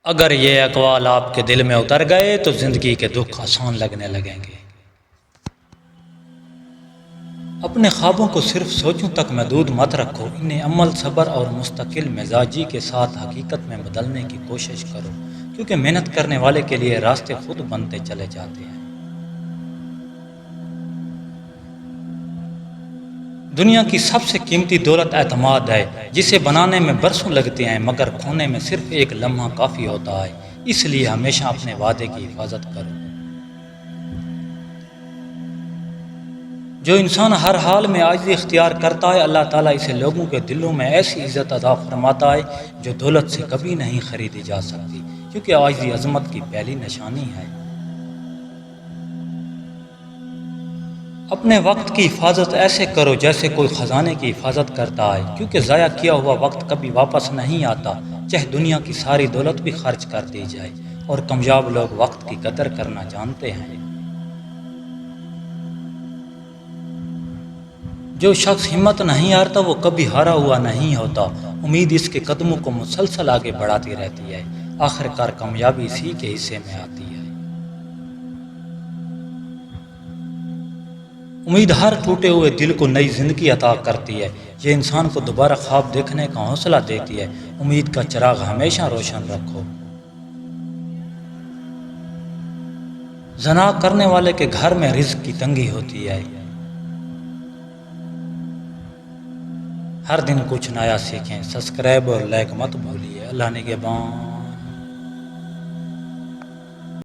اگر یہ اقوال آپ کے دل میں اتر گئے تو زندگی کے دکھ آسان لگنے لگیں گے۔ اپنے خوابوں کو صرف سوچوں تک محدود مت رکھو، انہیں عمل، صبر اور مستقل مزاجی کے ساتھ حقیقت میں بدلنے کی کوشش کرو، کیونکہ محنت کرنے والے کے لیے راستے خود بنتے چلے جاتے ہیں۔ دنیا کی سب سے قیمتی دولت اعتماد ہے، جسے بنانے میں برسوں لگتے ہیں مگر کھونے میں صرف ایک لمحہ کافی ہوتا ہے۔ اس لیے ہمیشہ اپنے وعدے کی حفاظت کرو۔ جو انسان ہر حال میں عاجزی اختیار کرتا ہے، اللہ تعالیٰ اسے لوگوں کے دلوں میں ایسی عزت عطا فرماتا ہے جو دولت سے کبھی نہیں خریدی جا سکتی، کیونکہ عاجزی عظمت کی پہلی نشانی ہے۔ اپنے وقت کی حفاظت ایسے کرو جیسے کوئی خزانے کی حفاظت کرتا ہے، کیونکہ ضائع کیا ہوا وقت کبھی واپس نہیں آتا، چاہے دنیا کی ساری دولت بھی خرچ کر دی جائے، اور کامیاب لوگ وقت کی قدر کرنا جانتے ہیں۔ جو شخص ہمت نہیں ہارتا وہ کبھی ہارا ہوا نہیں ہوتا، امید اس کے قدموں کو مسلسل آگے بڑھاتی رہتی ہے، آخر کار کامیابی اسی کے حصے میں آتی ہے۔ امید ہر ٹوٹے ہوئے دل کو نئی زندگی عطا کرتی ہے، یہ انسان کو دوبارہ خواب دیکھنے کا حوصلہ دیتی ہے۔ امید کا چراغ ہمیشہ روشن رکھو۔ زنا کرنے والے کے گھر میں رزق کی تنگی ہوتی ہے۔ ہر دن کچھ نیا سیکھیں، سبسکرائب اور لائک مت بھولیے۔ اللہ نگہبان۔